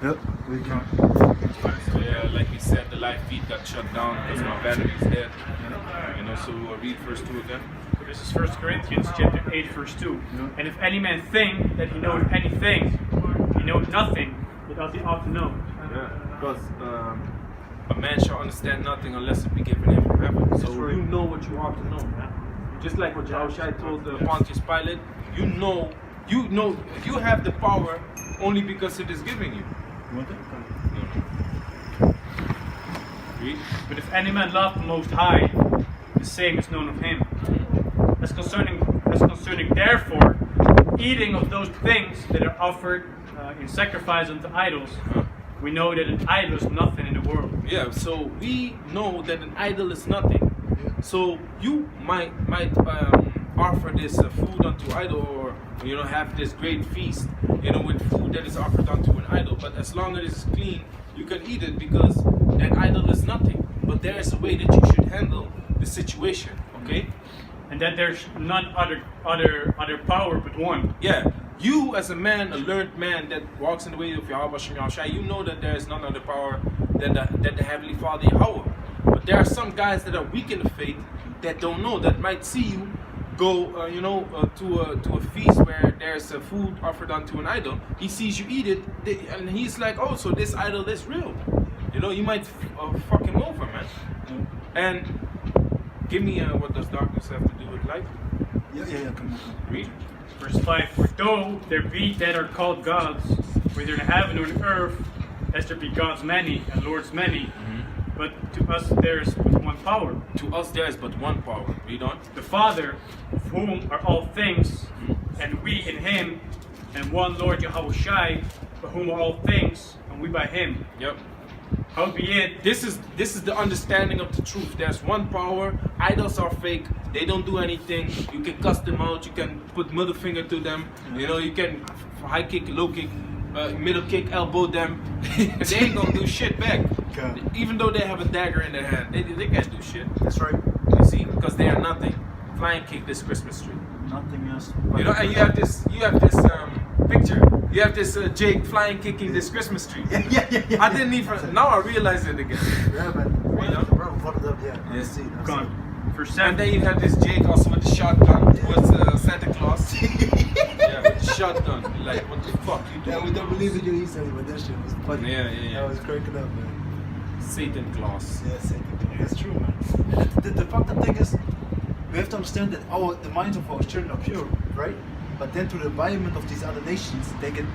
Yep, we can. So yeah, like we said, the live feed got shut down because my battery's dead. You know, so we'll read verse 2 again. So this is 1 Corinthians chapter 8 verse 2. And if any man think that he knoweth anything, he knoweth nothing without he ought to know. Yeah, because a man shall understand nothing unless it be given him from heaven. So you know what you ought to know, man. Just like what Yahushua told Pontius Pilate, you know, you have the power only because it is given you. You want it? No. Read. But if any man love the Most High, the same is known of him. As concerning therefore eating of those things that are offered in sacrifice unto idols, we know that an idol is nothing in the world. Yeah, so we know that an idol is nothing. So you might offer this food unto idol, or have this great feast, with food that is offered unto an idol. But as long as it's clean, you can eat it because that idol is nothing. But there is a way that you should handle the situation, okay? And that there's none other power but one. Yeah, you as a man, a learned man that walks in the way of Yahweh Shem Yahushua, you know that there is none other power than the Heavenly Father Yahweh. But there are some guys that are weak in the faith that don't know, that might see you go, to a feast where there's a food offered unto an idol. He sees you eat it, and he's like, oh, so this idol is real. You might fuck him over, man. And give me what does darkness have to do with light? Yeah, come on. Read. Verse 5, for though there be that are called gods, whether in heaven or in earth, as there be gods many and lords many, but to us there is but one power. To us there is but one power. Read on. The Father, of whom are all things, and we in him, and one Lord Yahushua, by whom are all things, and we by him. Yep. Howbeit, This is the understanding of the truth. There's one power. Idols are fake. They don't do anything. You can cuss them out. You can put middle finger to them. You can high kick, low kick, middle kick, elbow them. They ain't gonna do shit back. Okay. Even though they have a dagger in their hand, they can't do shit. That's right. You see, because they are nothing. Flying kick this Christmas tree. Nothing else. And you have this picture. You have this Jake flying kicking this Christmas tree. Yeah. I didn't even. Now I realize it again. Yeah, man. What up? Yeah. Yes. See. gone. Verse And 7, then you have this Jake also with the shotgun towards Santa Claus. Yeah, with the shotgun. Like, what the fuck you doing? Yeah, we don't believe in you easily, but that shit was funny. Yeah. That was cracking up, man. Satan Claus. Yeah, that's true, man. And the fucked up thing is, we have to understand that the minds of our children are pure, right? But then to the environment of these other nations, they get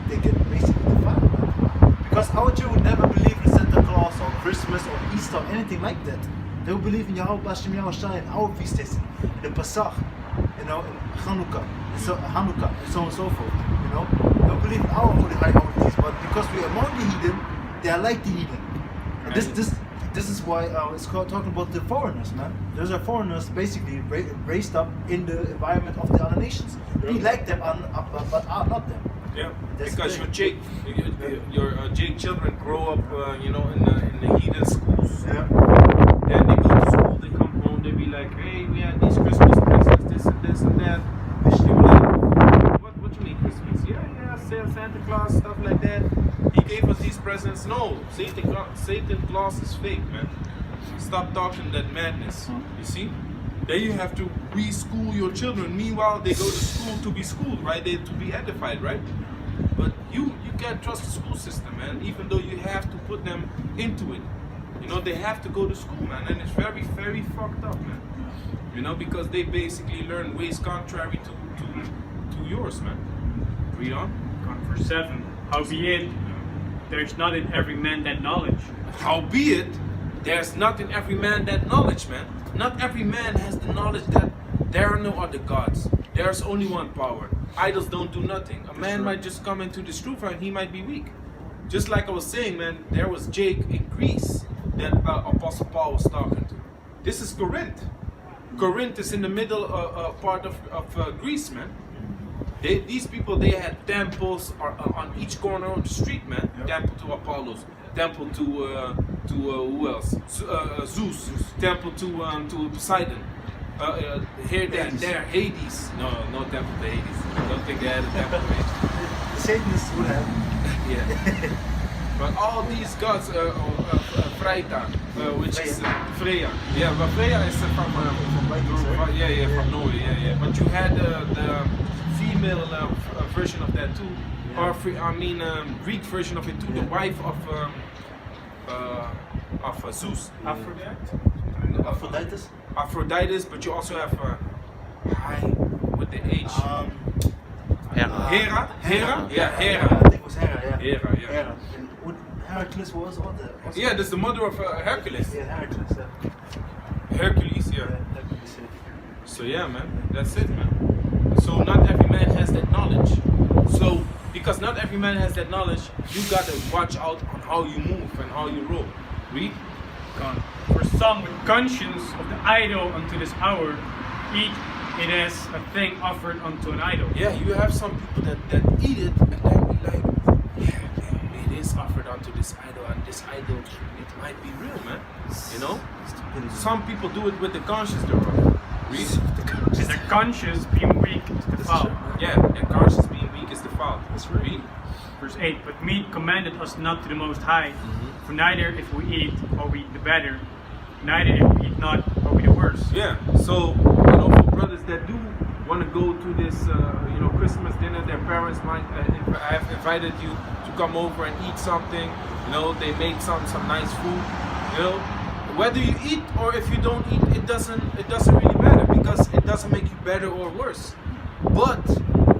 basically defiled, man. Because our children would never believe in Santa Claus or Christmas or Easter or anything like that. They will believe in Yahweh Shem Yahushua, in our feast days, in the Pesach, in Hanukkah, and so on and so forth. They don't believe in our holy holidays, but because we are among the heathen, they are like the heathen. And this is why it's called talking about the foreigners, man. Those are foreigners basically raised up in the environment of the other nations. We like them, but are not them. Yeah, That's because great. your Jake children grow up, in the heathen schools. Yeah. Then they go to school, they come home, they be like, hey, we had these Christmas presents, this and that. They were like, what you mean Christmas? Yeah, Santa Claus, stuff like that. He gave us these presents. No, Satan Claus is fake, man. Stop talking that madness. You see? Then you have to reschool your children. Meanwhile, they go to school to be schooled, right? They to be edified, right? But you can't trust the school system, man. Even though you have to put them into it. They have to go to school, man, and it's very, very fucked up, man. Because they basically learn ways contrary to yours, man. Read on. verse 7, howbeit, there is not in every man that knowledge. Howbeit, there's not in every man that knowledge, man. Not every man has the knowledge that there are no other gods. There's only one power. Idols don't do nothing. A man might just come into this truth and he might be weak. Just like I was saying, man, there was Jake in Greece that Apostle Paul was talking to. This is Corinth. Corinth is in the middle part of Greece, man. These people, they had temples on each corner of the street, man. Yep. Temple to Apollos, temple to who else? Zeus. Temple to Poseidon. Here, there, Hades. No temple to Hades. I don't think they had a temple to Hades. The Satanists would have. Yeah. But all these gods, Freita, which is Freya. Yeah, but Freya is from Vikings, right? from Norway. Yeah. But you had the female version of that too, or Greek version of it too, the wife of Zeus. Aphroditus? Aphroditus, but you also have with the H. Hera? Yeah, Hera. I think it was Hera, yeah. Hera. Hera. And what Heracles was all the. Yeah, that's the mother of Hercules. Yeah, Heracles, yeah. Hercules, yeah. Hercules, yeah. So yeah, man, that's it, man. So not every man has that knowledge. So because not every man has that knowledge, you gotta watch out on how you move and how you roll. Read. Gone. For some with conscience of the idol unto this hour, eat it as a thing offered unto an idol. Yeah, you have some people that eat it and then be like, yeah, it is offered unto this idol, and this idol, it might be real, man. You know? Some people do it with the conscience thereof. Read. Is their conscience being weak is the foul. Yeah, their conscience being weak is the fault. That's right. Read. Verse 8, but meat commanded us not to the Most High, for neither if we eat are we the better, neither if we eat not are we the worse. Yeah, so, you know, for brothers that do want to go to this, Christmas dinner, their parents might have invited you to come over and eat something, you know, they made some nice food, you know, whether you eat or if you don't eat, it doesn't really matter, because it doesn't make you better or worse. But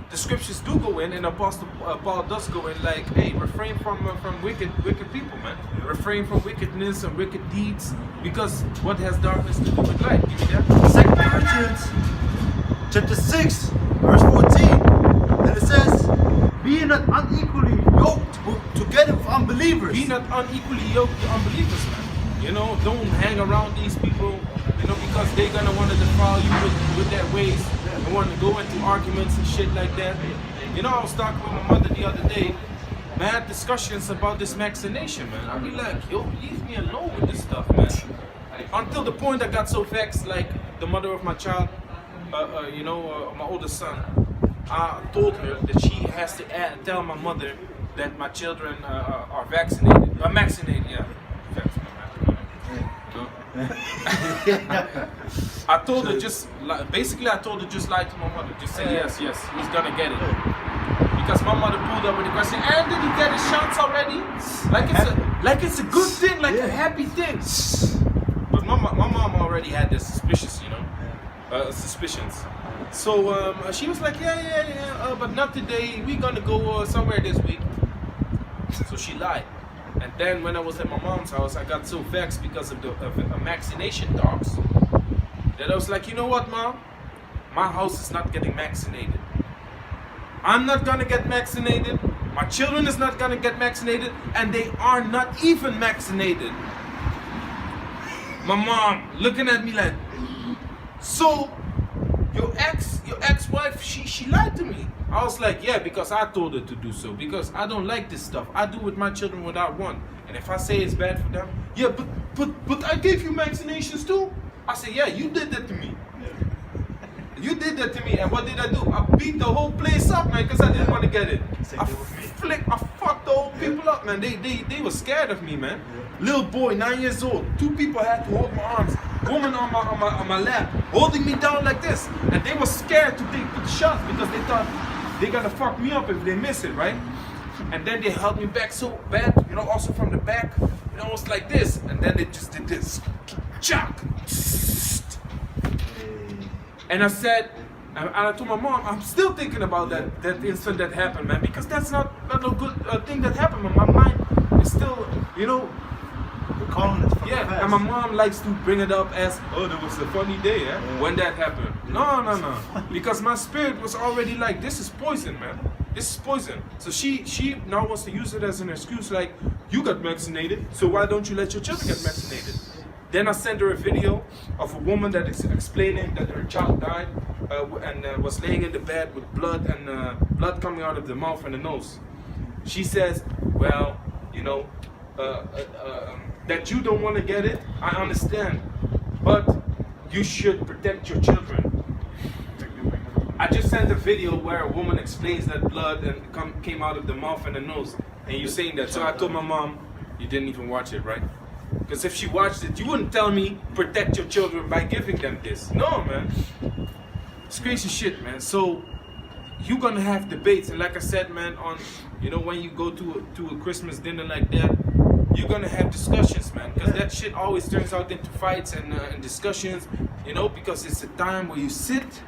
the scriptures do go in, and Apostle Paul does go in, like, hey, refrain from wicked people, man. Refrain from wickedness and wicked deeds, because what has darkness to do with light? Give me that. 2 Corinthians chapter 6, verse 14. And it says, be not unequally yoked together with unbelievers. Be not unequally yoked with unbelievers, man. You know, don't hang around these people, you know, because they're gonna want to defile you with their ways and want to go into arguments and shit like that. You know, I was talking with my mother the other day. Mad discussions about this vaccination, man. I'll be like, yo, leave me alone with this stuff, man. Until the point I got so vexed, like the mother of my child, my oldest son, I told her that she has to tell my mother that my children are vaccinated. Vaccinated, yeah. I told her I told her just lie to my mother. Just say yes, he's gonna get it. Because my mother pulled up with the question, and did he get his shots already? Like it's a good thing, like a happy thing. But my mom already had this suspicions. So she was like, yeah, but not today. We're gonna go somewhere this week. So she lied. And then when I was at my mom's house, I got so vexed because of the vaccination talks that I was like, you know what, Mom? My house is not getting vaccinated. I'm not gonna get vaccinated. My children is not gonna get vaccinated, and they are not even vaccinated. My mom looking at me like, so your ex-wife, she lied to me. I was like, yeah, because I told her to do so, because I don't like this stuff. I do with my children what I want. And if I say it's bad for them, yeah, but I gave you vaccinations too. I said, yeah, you did that to me. You did that to me, and what did I do? I beat the whole place up, man, because I didn't want to get it. I fucked the whole people up, man. They were scared of me, man. Little boy, 9 years old. 2 people had to hold my arms. Woman on my lap, holding me down like this. And they were scared to take the shots because they thought they're gonna fuck me up if they miss it, right? And then they held me back so bad, you know, also from the back, you know, it was like this. And then they just did this. Chuck. And I said, and I told my mom, I'm still thinking about that incident that happened, man, because that's not a good thing that happened. My mind is still, you know, calling it from the yeah, past. and my mom likes to bring it up as, oh, there was a funny day, when that happened. No. Because my spirit was already like, this is poison, man. This is poison. So she now wants to use it as an excuse, like, you got vaccinated, so why don't you let your children get vaccinated? Then I sent her a video of a woman that is explaining that her child died and was laying in the bed with blood and blood coming out of the mouth and the nose. She says, well, you know, that you don't want to get it, I understand, but you should protect your children. I just sent a video where a woman explains that blood came out of the mouth and the nose. And you're saying that. So I told my mom, you didn't even watch it, right? Because if she watched it, you wouldn't tell me protect your children by giving them this. No, man. It's crazy shit, man. So you're gonna have debates, and like I said, man, on when you go to a Christmas dinner like that, you're gonna have discussions, man. Because that shit always turns out into fights and discussions, because it's a time where you sit,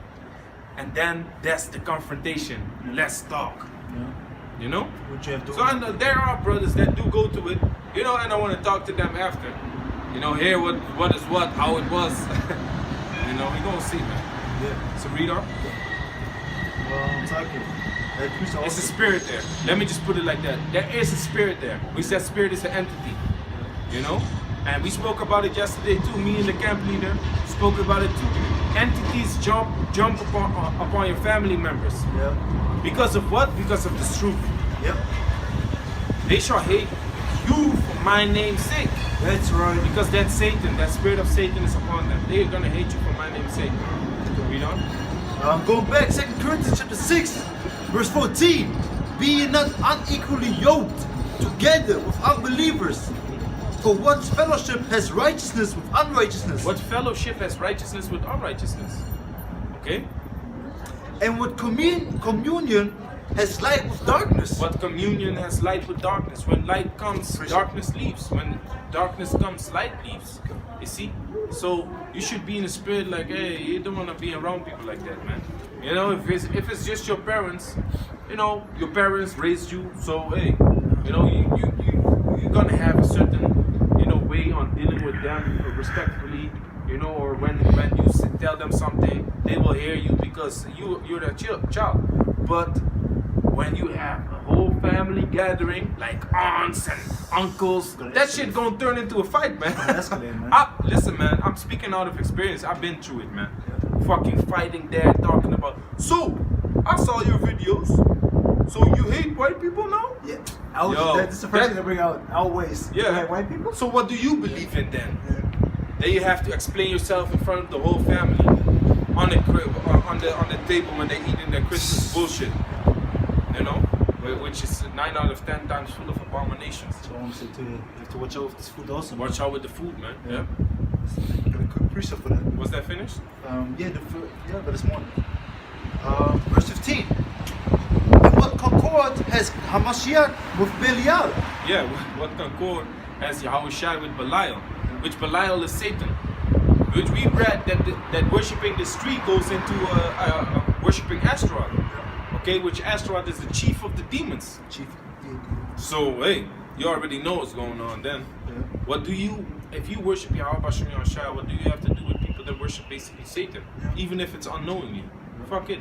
and then that's the confrontation. Let's talk. Yeah. What you have to. So there are brothers that do go to it, and I want to talk to them after. Hear what is what, how it was. We gonna see, man. Yeah. So read on. It's a spirit there. Let me just put it like that. There is a spirit there. We said spirit is an entity. And we spoke about it yesterday too. Me and the camp leader spoke about it too. Entities jump upon your family members. Yeah. Because of what? Because of the truth. Yep. They shall hate you for my name's sake. That's right. Because that Satan, that spirit of Satan is upon them. They are gonna hate you for my name's sake. Read on. Going back, 2 Corinthians chapter 6, verse 14. Be ye not unequally yoked together with unbelievers. For what fellowship has righteousness with unrighteousness? What fellowship has righteousness with unrighteousness? Okay? And what communion has light with darkness? What communion has light with darkness? When light comes, darkness leaves. When darkness comes, light leaves. You see? So you should be in the spirit like, hey, you don't want to be around people like that, man. If it's just your parents, your parents raised you, so hey, you're gonna have a certain way on dealing with them respectfully, or when you tell them something, they will hear you because you're their child. But when you have a whole family gathering, like aunts and uncles, that shit gonna turn into a fight, man. Listen, man, I'm speaking out of experience. I've been through it, man. Fucking fighting there, talking about, so, I saw your videos. So you hate white people now? Yeah. That's the first thing to bring out. Always. Yeah. Hate white people? So what do you believe in then? Yeah. Then you have to explain yourself in front of the whole family on the table when they're eating their Christmas bullshit. Which is 9 out of 10 times full of abominations. So honestly, you have to watch out with this food also. Watch out with the food, man. Yeah. Got a quick precept for that. Was that finished? But it's more. Verse 15. And what concord has Hamashiach with Belial? Yeah, what concord has Yahushua with Belial? Which Belial is Satan. Which we read that worshipping this tree goes into worshipping Ashtaroth. Okay, which Ashtaroth is the chief of the demons. So, hey, you already know what's going on then. Yeah. If you worship Yahweh Bashem Yahushua, what do you have to do with people that worship basically Satan? Yeah. Even if it's unknowingly. Yeah. Fuck it.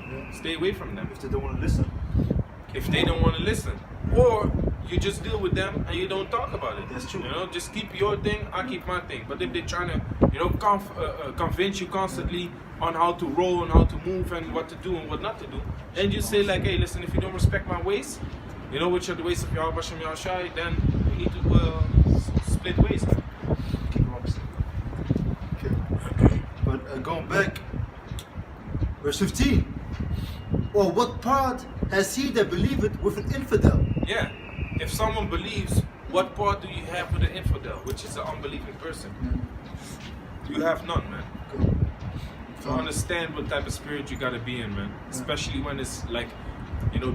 Yeah. Stay away from them. If they don't want to listen. If they don't want to listen. Or you just deal with them and you don't talk about it. That's true. Just keep your thing, I keep my thing. But if they're trying to, convince you constantly on how to roll and how to move and what to do and what not to do, then you say like, hey, listen, if you don't respect my ways, which are the ways of Yahweh Bashem Yahushua, then we need to split ways. Okay. But going back, verse 15. Or what part has he that believeth with an infidel? Yeah. If someone believes, what part do you have with an infidel, which is an unbelieving person? You have none, man. Okay. To understand what type of spirit you gotta be in, man. Especially when it's like,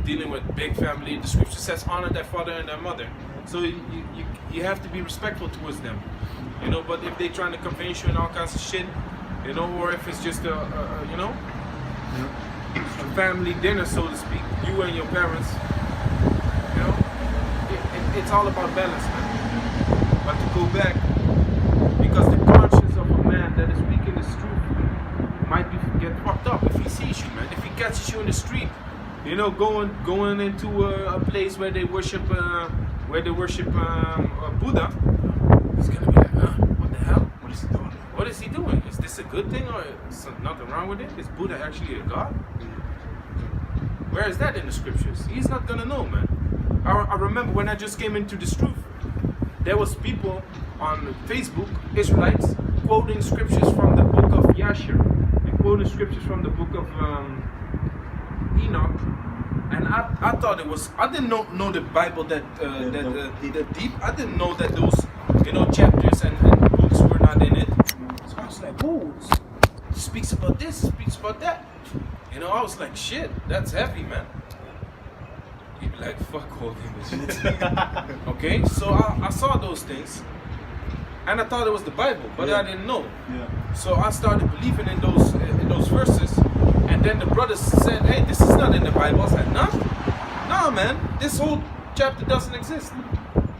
dealing with big family. The scripture says, honor their father and their mother. So you have to be respectful towards them. But if they trying to convince you and all kinds of shit, or if it's just a family dinner, so to speak, you and your parents, it's all about balance, man. But to go back, because the conscience of a man that is weak in the truth might get fucked up if he sees you, man. If he catches you in the street, going into a place where they worship Buddha, he's gonna be like, what the hell? What is he doing? What is he doing? Is this a good thing or is nothing wrong with it? Is Buddha actually a god? Where is that in the scriptures? He's not gonna know, man. I remember when I just came into this truth, there was people on Facebook, Israelites, quoting scriptures from the book of Yashar and quoting scriptures from the book of Enoch And I thought it was. I didn't know the Bible that deep. I didn't know that those chapters and books were not in it. So I was like, oh, it speaks about this, it speaks about that. I was like, shit, that's heavy, man. He'd be like, fuck all this shit. Okay, so I saw those things, and I thought it was the Bible, but I didn't know. Yeah. So I started believing in those verses, and then the brothers said, hey, this is not in the Bible. I said, nah, man, this whole chapter doesn't exist.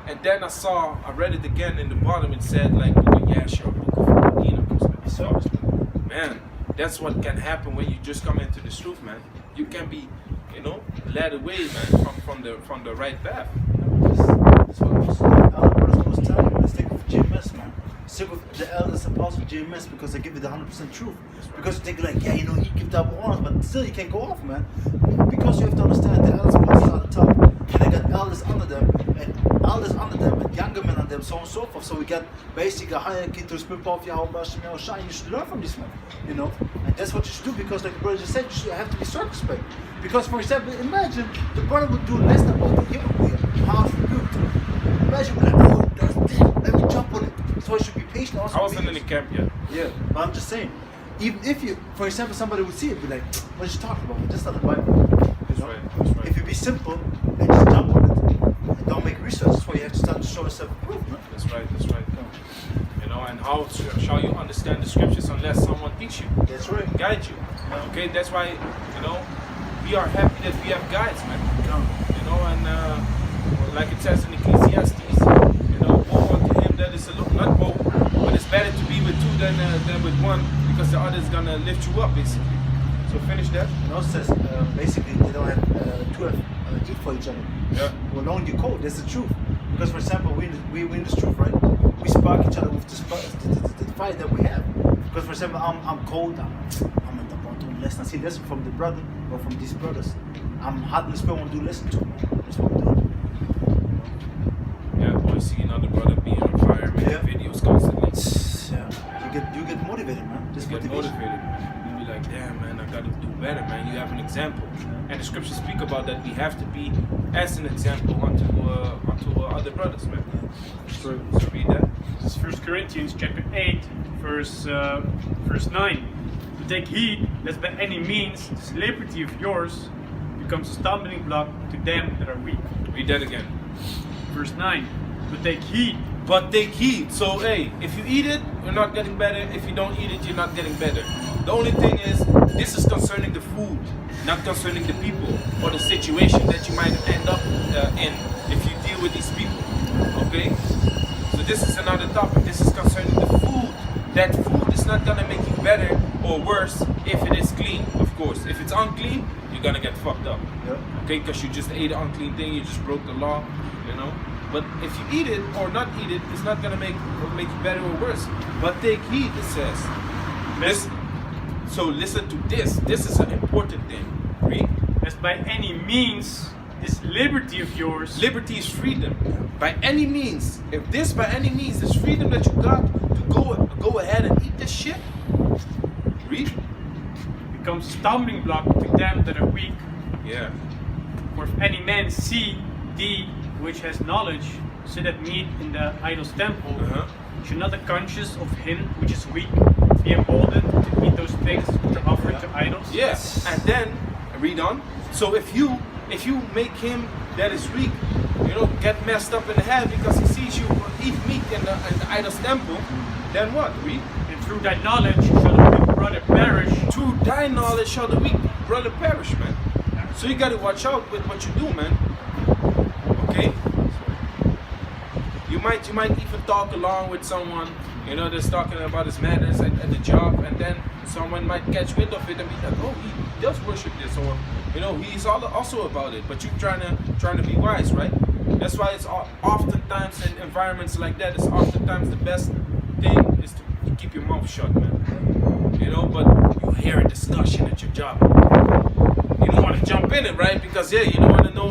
And then I read it again in the bottom. It said like, yeah, sure, book of Enoch. So, man, that's what can happen when you just come into this truth, man. You can be, led away, man, from the right path. So our brothers always tell you, stick with GMS, man. Stick with the elders apostles GMS because they give you the 100% truth. Because you think like, yeah, he gives up honors, but still you can't go off, man. Because you have to understand the elders apostles are the top, and they got elders under them, and younger men under them, so on and so forth. So we got basically a hierarchy to split off Yahweh Shine. You should learn from these men, and that's what you should do because, like the brother just said, you should have to be circumspect. Because, for example, imagine the brother would do less than what the half rebuked. Imagine like, oh, there's this, let me jump on it. So I should be patient also. I wasn't in the camp yet. Yeah, but I'm just saying, even if you, for example, somebody would see it, be like, what are you talking about? That's not the Bible. That's right. If you be simple and just jump on it, and don't make research, that's why you have to start to show yourself proof. No? That's right. And how shall you understand the scriptures unless someone teach you? That's right. Guide you. Okay, that's why, we are happy that we have guides, man. And like it says in Ecclesiastes, woe unto him that is alone. Not woe, but it's better to be with two than with one, because the other is gonna lift you up, basically. So finish that. And also says basically they don't have two have eat for each other. Yeah. Well, knowing your code, that's the truth. Because for example, we in this truth, right? We spark each other with the fight that we have. Because for example, I'm cold. I'm in the bottom lesson. I see lesson from the brother or from these brothers. I'm hot in the spirit. I want to do lesson to. That's what we do. Yeah, always see another brother being on fire, making videos constantly. Yeah, you get motivated, man. Just get motivated, man. You be like, damn, man, I gotta do better, man. You have an example, and the scriptures speak about that. We have to be as an example unto other brothers, man. So read that. This is 1 Corinthians chapter 8, verse 9. To take heed, lest by any means this liberty of yours becomes a stumbling block to them that are weak. Read that again. Verse 9. But take heed. But take heed. So, hey, if you eat it, you're not getting better. If you don't eat it, you're not getting better. The only thing is, this is concerning the food, not concerning the people or the situation that you might end up in if you deal with these people. Okay? So this is another topic. This is concerning the food. That food is not gonna make you better or worse if it is clean, of course. If it's unclean, you're gonna get fucked up. Yeah. Okay? Because you just ate an unclean thing, you just broke the law, But if you eat it or not eat it, it's not gonna make you better or worse. But take heed, it says. So listen to this. This is an important thing. Read. As by any means, this liberty of yours. Liberty is freedom. By any means. If this by any means, this freedom that you got to go ahead and eat this shit. Read. Becomes a stumbling block to them that are weak. Yeah. For if any man see thee, which has knowledge, sit at meat in the idol's temple, should not the conscience of him which is weak be emboldened to eat those things which are offered to idols? Yes. And then read on. So if you make him that is weak, get messed up in the head because he sees you eat meat in the idol's temple, then what? Read. And through thy knowledge shall the weak brother perish. Through thy knowledge shall the weak brother perish, man. So you gotta watch out with what you do, man. Okay? You might even talk along with someone, that's talking about his manners at the job, and then someone might catch wind of it and be like, oh, he does worship this, or he's also about it. But you're trying to be wise, right? That's why it's oftentimes in environments like that, it's oftentimes the best thing is to keep your mouth shut, man. But you hear a discussion at your job. You don't want to jump in it, right? Because you want to know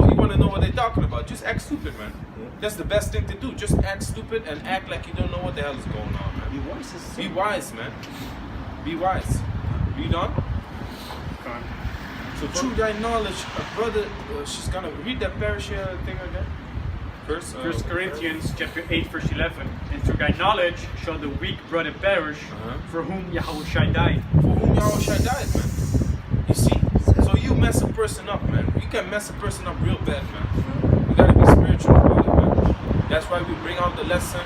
what they're talking about. Just act stupid, man. That's the best thing to do. Just act stupid and act like you don't know what the hell is going on, man. Be wise. Be wise, man. Be wise. Read on. So through thy knowledge, a brother, she's gonna read that parashah thing again. First 1 Corinthians chapter 8 verse 11. And through thy knowledge shall the weak brother perish, for whom Yahushua died. For whom Yahushua died, man. You see? So you mess a person up, man. You can mess a person up real bad, man. You gotta be spiritual about it, man. That's why we bring out the lesson.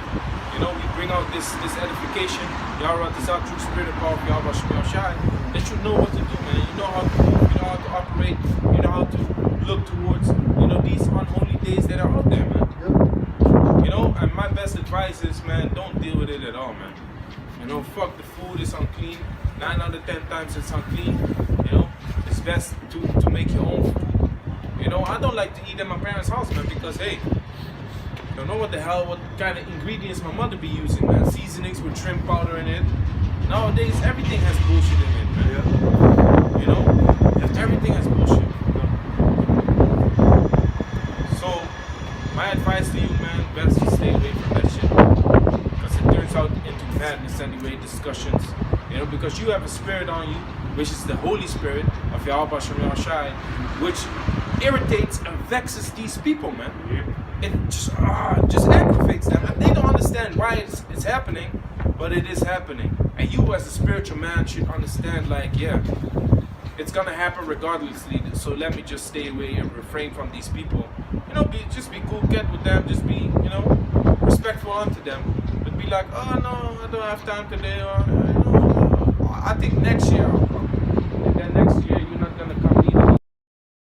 You know, we bring out this edification. Yahweh this out through spirit and power of Yahweh Shai. That you know what to do, man. You know how to move, you know how to operate, you know how to look towards, you know, these unholy days that are out there, man. You know, and my best advice is, man, don't deal with it at all, man. You know, fuck the food, it's unclean. 9 out of 10 times it's unclean. You know, it's best to make your own food. You know, I don't like to eat at my parents' house, man, because hey, I don't know what kind of ingredients my mother be using, man. Seasonings with shrimp powder in it. Nowadays, everything has bullshit in it, man. Yeah. You know, everything has bullshit. So, my advice to you, man, best to stay away from that shit. Because it turns out into madness anyway, discussions. You know, because you have a spirit on you, which is the Holy Spirit of Yahweh Shem Shai, which irritates and vexes these people, man. It just aggravates them. And they don't understand why it's happening, but it is happening. And you as a spiritual man should understand, like, yeah, it's gonna happen regardlessly. So let me just stay away and refrain from these people. You know, just be cool, get with them, just be, you know, respectful unto them. But be like, oh no, I don't have time today, or you know, I think next year I'll come. And then next year